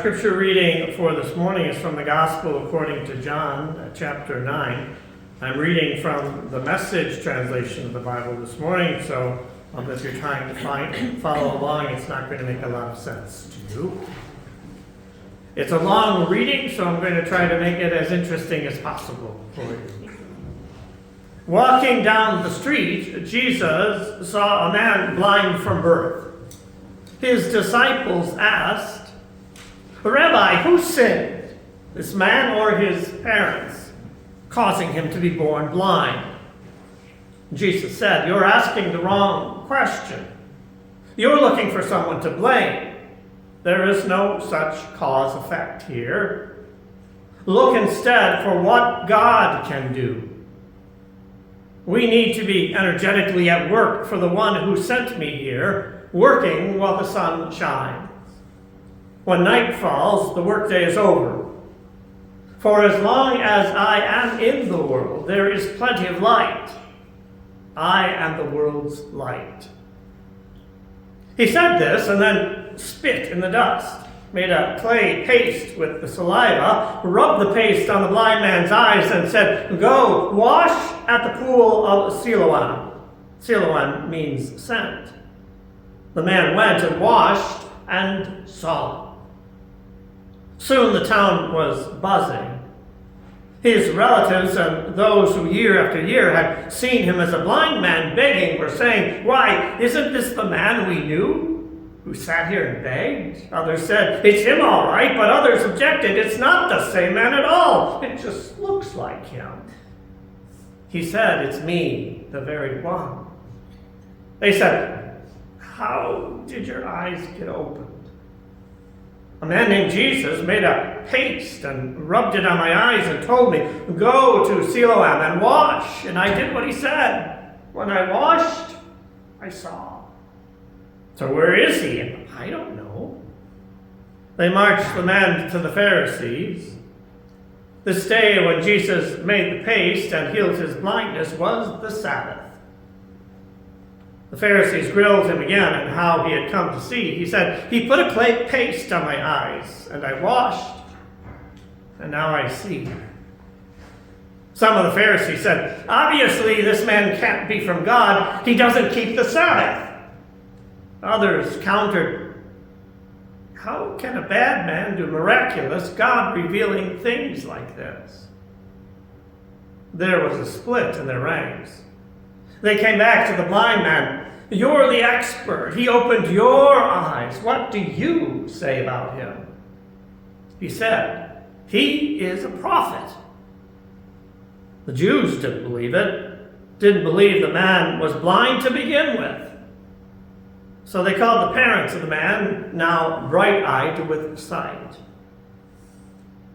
scripture reading for this morning is from the Gospel according to John, chapter 9. I'm reading from the Message translation of the Bible this morning, so if you're trying to follow along, it's not going to make a lot of sense to you. It's a long reading, so I'm going to try to make it as interesting as possible for you. Walking down the street, Jesus saw a man blind from birth. His disciples asked, "Rabbi, who sinned, this man or his parents, causing him to be born blind?" Jesus said, "You're asking the wrong question. You're looking for someone to blame. There is no such cause-effect here. Look instead for what God can do. We need to be energetically at work for the one who sent me here, working while the sun shines. When night falls, the workday is over. For as long as I am in the world, there is plenty of light. I am the world's light." He said this and then spit in the dust, made a clay paste with the saliva, rubbed the paste on the blind man's eyes, and said, "Go, wash at the pool of Siloam." Siloam means sent. The man went and washed and saw. Soon the town was buzzing. His relatives and those who year after year had seen him as a blind man begging were saying, "Why, isn't this the man we knew, who sat here and begged?" Others said, "It's him all right," but others objected, "It's not the same man at all. It just looks like him." He said, "It's me, the very one." They said, "How did your eyes get opened?" "A man named Jesus made a paste and rubbed it on my eyes and told me, 'Go to Siloam and wash.' And I did what he said. When I washed, I saw." "So where is he?" "I don't know." They marched the man to the Pharisees. This day when Jesus made the paste and healed his blindness was the Sabbath. The Pharisees grilled him again on how he had come to see. He said, "He put a clay paste on my eyes, and I washed, and now I see." Some of the Pharisees said, "Obviously this man can't be from God. He doesn't keep the Sabbath." Others countered, "How can a bad man do miraculous, God-revealing things like this?" There was a split in their ranks. They came back to the blind man. "You're the expert. He opened your eyes. What do you say about him?" He said, "He is a prophet." The Jews didn't believe it, didn't believe the man was blind to begin with. So they called the parents of the man, now bright-eyed with sight.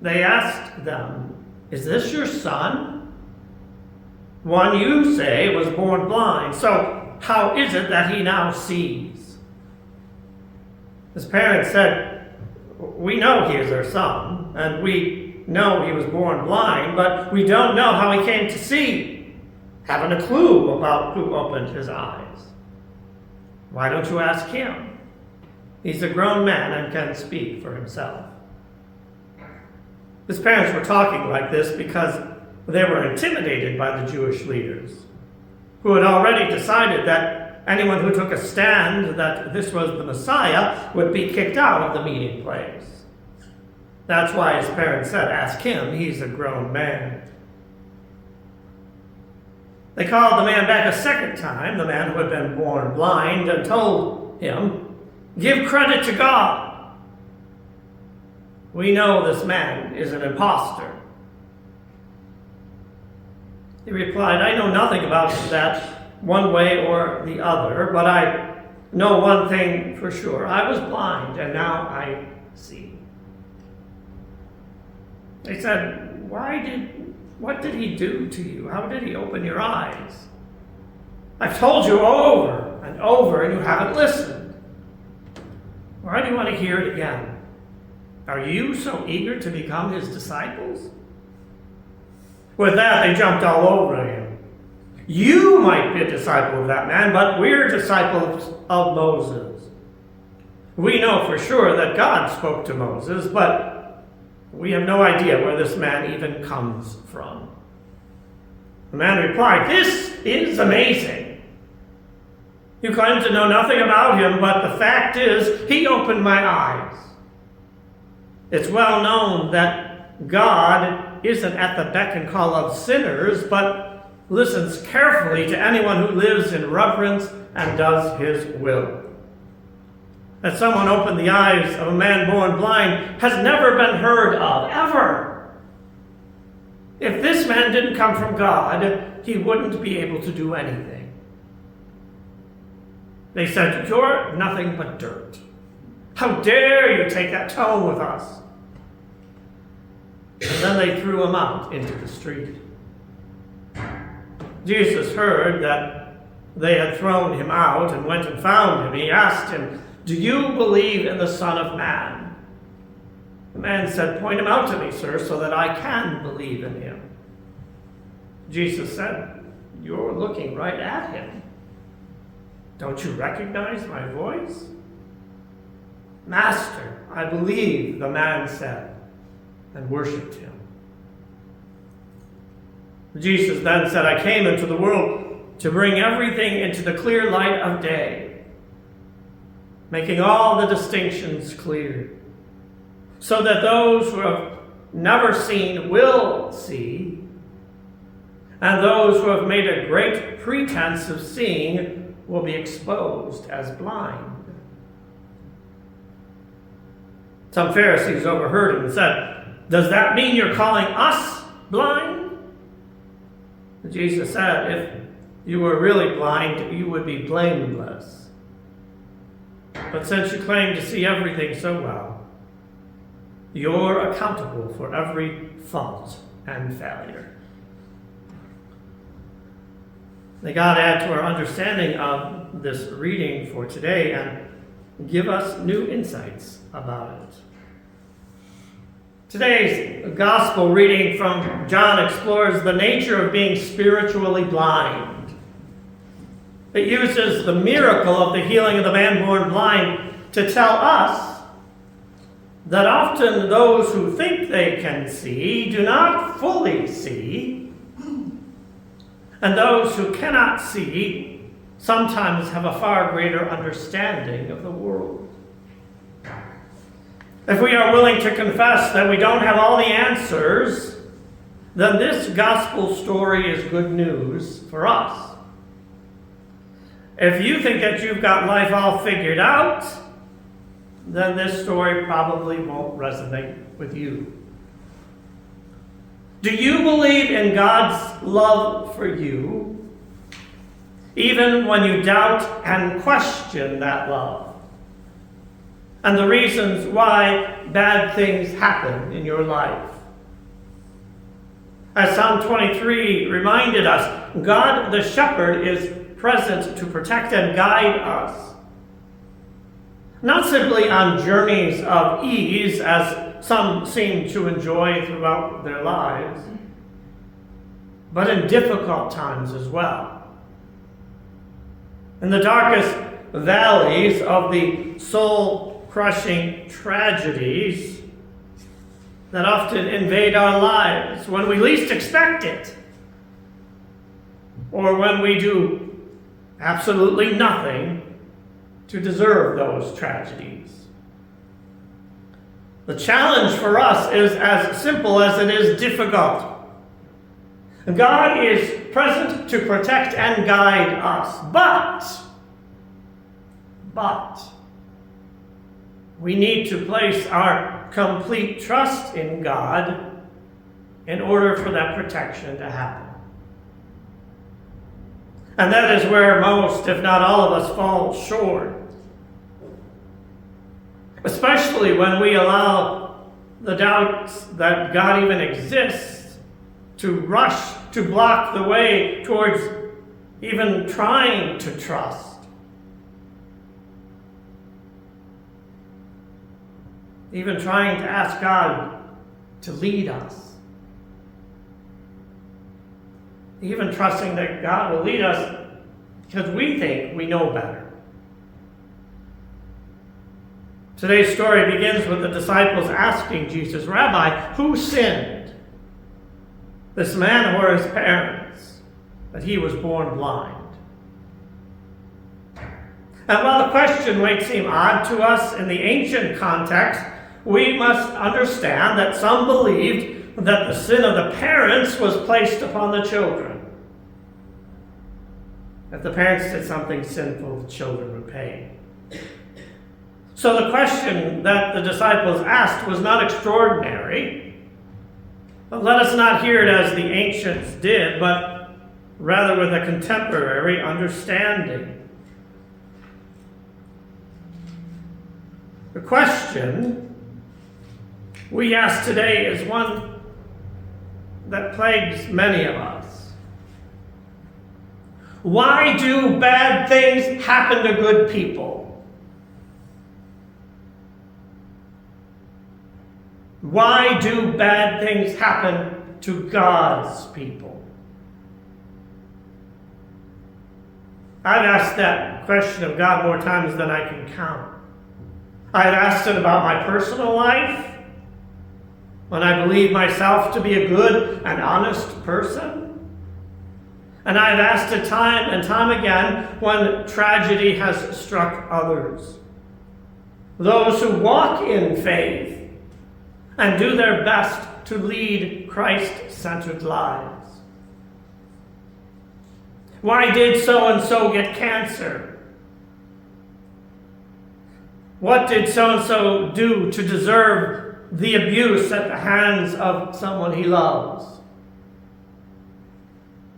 They asked them, "Is this your son? One you say was born blind, so how is it that he now sees?" His parents said, "We know he is our son, and we know he was born blind, but we don't know how he came to see. Haven't a clue about who opened his eyes." "Why don't you ask him? He's a grown man and can speak for himself." His parents were talking like this because they were intimidated by the Jewish leaders, who had already decided that anyone who took a stand that this was the Messiah would be kicked out of the meeting place. That's why his parents said, "Ask him, he's a grown man." They called the man back a second time, the man who had been born blind, and told him, "Give credit to God. We know this man is an impostor." He replied, "I know nothing about that one way or the other, but I know one thing for sure. I was blind, and now I see." They said, "What did he do to you? How did he open your eyes?" "I've told you over and over, and you haven't listened. Why do you want to hear it again? Are you so eager to become his disciples?" With that, they jumped all over him. "You might be a disciple of that man, but we're disciples of Moses. We know for sure that God spoke to Moses, but we have no idea where this man even comes from. The man replied, "This is amazing. You claim to know nothing about him, but the fact is, he opened my eyes. It's well known that God isn't at the beck and call of sinners, but listens carefully to anyone who lives in reverence and does his will. That someone opened the eyes of a man born blind has never been heard of, ever. If this man didn't come from God, he wouldn't be able to do anything." They said, "You're nothing but dirt. How dare you take that tone with us?" And then they threw him out into the street. Jesus heard that they had thrown him out and went and found him. He asked him, "Do you believe in the Son of Man?" The man said, "Point him out to me, sir, so that I can believe in him." Jesus said, "You're looking right at him. Don't you recognize my voice?" "Master, I believe," the man said, and worshipped him. Jesus then said, "I came into the world to bring everything into the clear light of day, making all the distinctions clear, so that those who have never seen will see, and those who have made a great pretense of seeing will be exposed as blind." Some Pharisees overheard him and said, "Does that mean you're calling us blind?" Jesus said, "If you were really blind, you would be blameless. But since you claim to see everything so well, you're accountable for every fault and failure." May God add to our understanding of this reading for today and give us new insights about it. Today's gospel reading from John explores the nature of being spiritually blind. It uses the miracle of the healing of the man born blind to tell us that often those who think they can see do not fully see, and those who cannot see sometimes have a far greater understanding of the world. If we are willing to confess that we don't have all the answers, then this gospel story is good news for us. If you think that you've got life all figured out, then this story probably won't resonate with you. Do you believe in God's love for you, even when you doubt and question that love, and the reasons why bad things happen in your life? As Psalm 23 reminded us, God the shepherd is present to protect and guide us, not simply on journeys of ease, as some seem to enjoy throughout their lives, but in difficult times as well. In the darkest valleys of the soul-crushing tragedies that often invade our lives when we least expect it, or when we do absolutely nothing to deserve those tragedies. The challenge for us is as simple as it is difficult. God is present to protect and guide us, but we need to place our complete trust in God in order for that protection to happen. And that is where most, if not all of us, fall short. Especially when we allow the doubts that God even exists to rush to block the way towards even trying to trust. Even trying to ask God to lead us. Even trusting that God will lead us because we think we know better. Today's story begins with the disciples asking Jesus, "Rabbi, who sinned, this man or his parents, that he was born blind?" And while the question might seem odd to us in the ancient context, we must understand that some believed that the sin of the parents was placed upon the children. If the parents did something sinful, the children would pay. So the question that the disciples asked was not extraordinary. But let us not hear it as the ancients did, but rather with a contemporary understanding. The question we ask today is one that plagues many of us. Why do bad things happen to good people? Why do bad things happen to God's people? I've asked that question of God more times than I can count. I've asked it about my personal life, when I believe myself to be a good and honest person. And I've asked it time and time again when tragedy has struck others. Those who walk in faith and do their best to lead Christ-centered lives. Why did so-and-so get cancer? What did so-and-so do to deserve the abuse at the hands of someone he loves?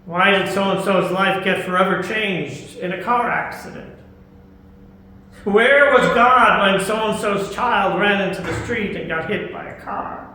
Why did so-and-so's life get forever changed in a car accident? Where was God when so-and-so's child ran into the street and got hit by a car?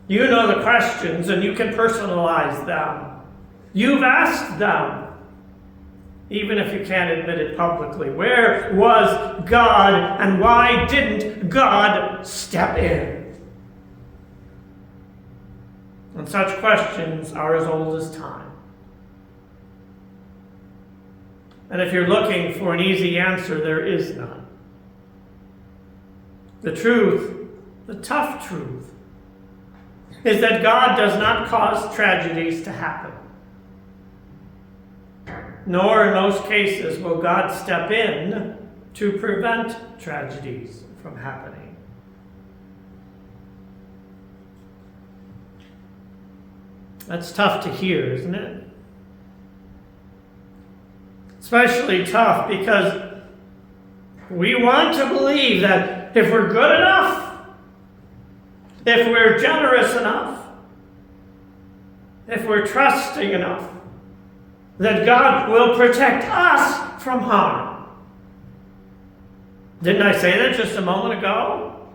You know the questions and you can personalize them. You've asked them. Even if you can't admit it publicly. Where was God and why didn't God step in? And such questions are as old as time. And if you're looking for an easy answer, there is none. The truth, the tough truth, is that God does not cause tragedies to happen. Nor in most cases will God step in to prevent tragedies from happening. That's tough to hear, isn't it? Especially tough because we want to believe that if we're good enough, if we're generous enough, if we're trusting enough, that God will protect us from harm. Didn't I say that just a moment ago?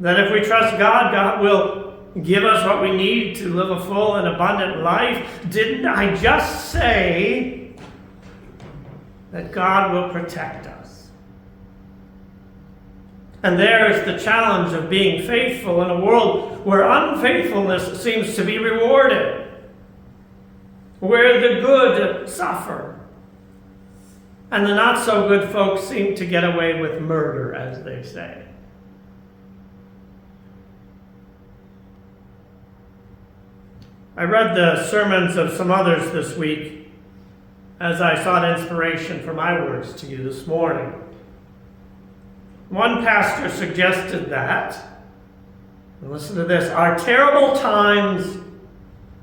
That if we trust God, God will give us what we need to live a full and abundant life. Didn't I just say that God will protect us? And there is the challenge of being faithful in a world where unfaithfulness seems to be rewarded, where the good suffer, and the not-so-good folks seem to get away with murder, as they say. I read the sermons of some others this week as I sought inspiration for my words to you this morning. One pastor suggested that, and listen to this, our terrible times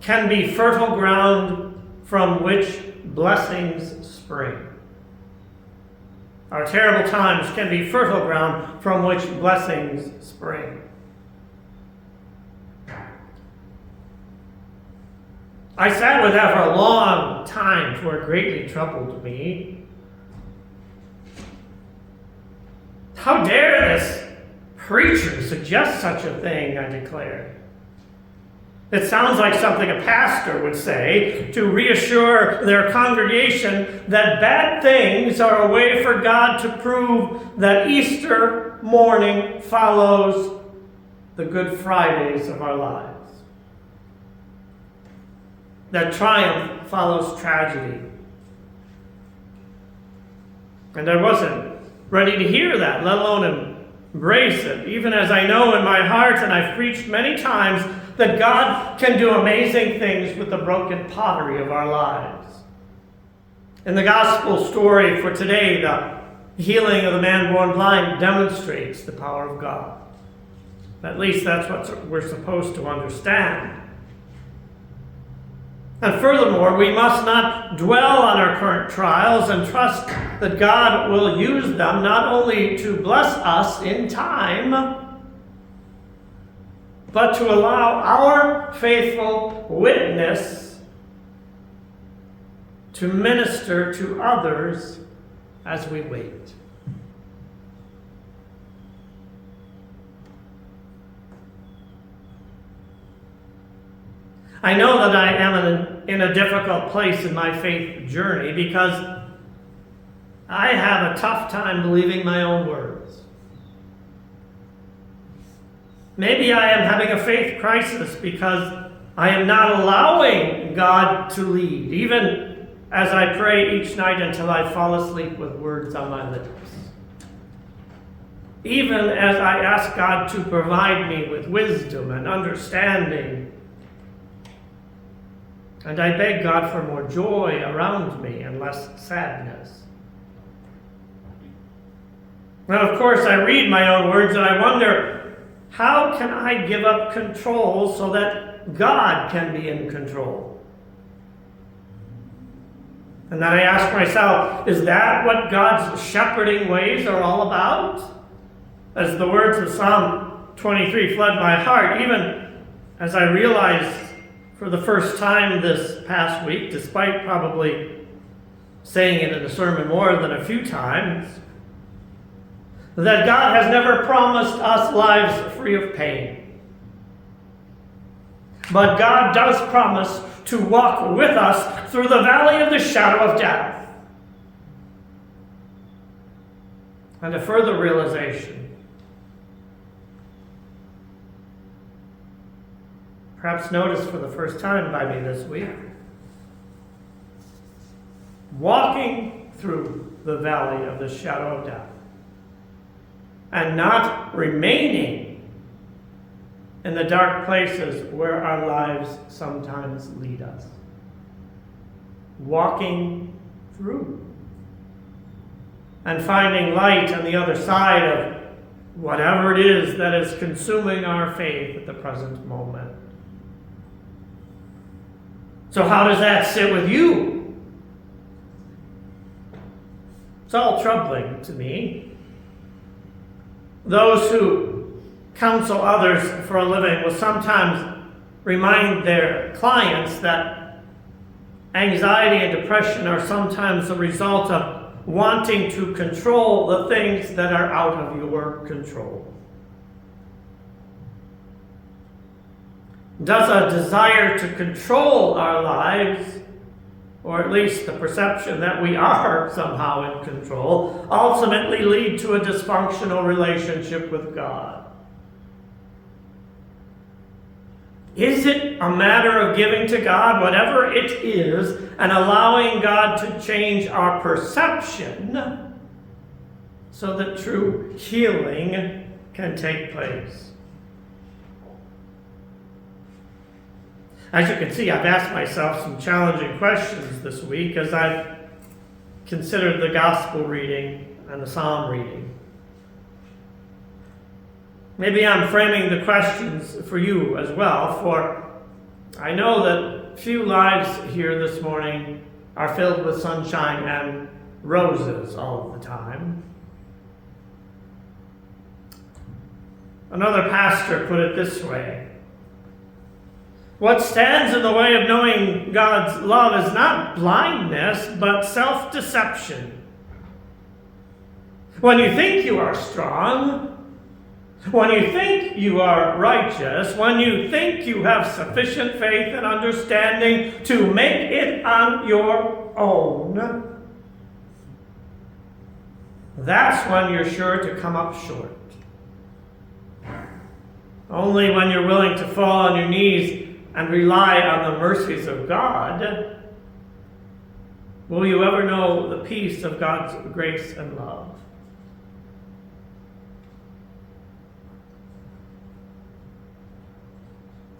can be fertile ground from which blessings spring. Our terrible times can be fertile ground from which blessings spring. I sat with that for a long time, for it greatly troubled me. How dare this preacher suggest such a thing, I declared. It sounds like something a pastor would say to reassure their congregation that bad things are a way for God to prove that Easter morning follows the Good Fridays of our lives. That triumph follows tragedy. And I wasn't ready to hear that, let alone embrace it, even as I know in my heart, and I've preached many times, that God can do amazing things with the broken pottery of our lives. In the gospel story for today, the healing of the man born blind demonstrates the power of God. At least that's what we're supposed to understand. And furthermore, we must not dwell on our current trials and trust that God will use them not only to bless us in time, but to allow our faithful witness to minister to others as we wait. I know that I am in a difficult place in my faith journey because I have a tough time believing my own words. Maybe I am having a faith crisis because I am not allowing God to lead, even as I pray each night until I fall asleep with words on my lips. Even as I ask God to provide me with wisdom and understanding. And I beg God for more joy around me and less sadness. Now, of course, I read my own words and I wonder, how can I give up control so that God can be in control? And then I ask myself, is that what God's shepherding ways are all about? As the words of Psalm 23 flood my heart, even as I realized for the first time this past week, despite probably saying it in the sermon more than a few times, that God has never promised us lives free of pain. But God does promise to walk with us through the valley of the shadow of death. And a further realization, perhaps noticed for the first time by me this week, walking through the valley of the shadow of death and not remaining in the dark places where our lives sometimes lead us. Walking through and finding light on the other side of whatever it is that is consuming our faith at the present moment. So how does that sit with you? It's all troubling to me. Those who counsel others for a living will sometimes remind their clients that anxiety and depression are sometimes the result of wanting to control the things that are out of your control. Does a desire to control our lives, or at least the perception that we are somehow in control, ultimately lead to a dysfunctional relationship with God? Is it a matter of giving to God whatever it is and allowing God to change our perception so that true healing can take place? As you can see, I've asked myself some challenging questions this week as I've considered the gospel reading and the psalm reading. Maybe I'm framing the questions for you as well, for I know that few lives here this morning are filled with sunshine and roses all of the time. Another pastor put it this way: what stands in the way of knowing God's love is not blindness, but self-deception. When you think you are strong, when you think you are righteous, when you think you have sufficient faith and understanding to make it on your own, that's when you're sure to come up short. Only when you're willing to fall on your knees and rely on the mercies of God Will you ever know the peace of God's grace and love?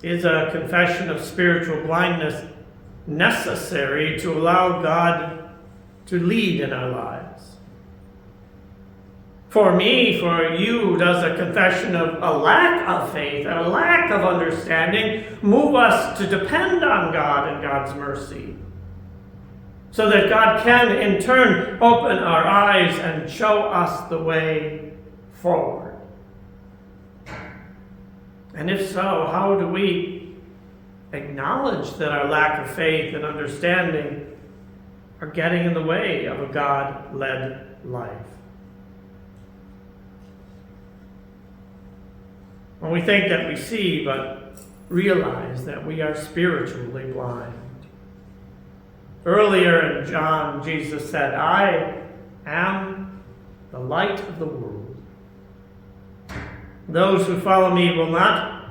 Is a confession of spiritual blindness necessary to allow God to lead in our lives? For me, for you, does a confession of a lack of faith and a lack of understanding move us to depend on God and God's mercy, so that God can, in turn, open our eyes and show us the way forward? And if so, how do we acknowledge that our lack of faith and understanding are getting in the way of a God-led life? When we think that we see, but realize that we are spiritually blind. Earlier in John, Jesus said, "I am the light of the world. Those who follow me will not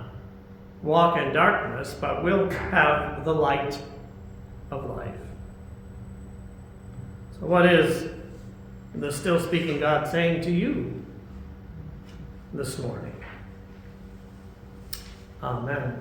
walk in darkness, but will have the light of life." So what is the still speaking God saying to you this morning? Amen.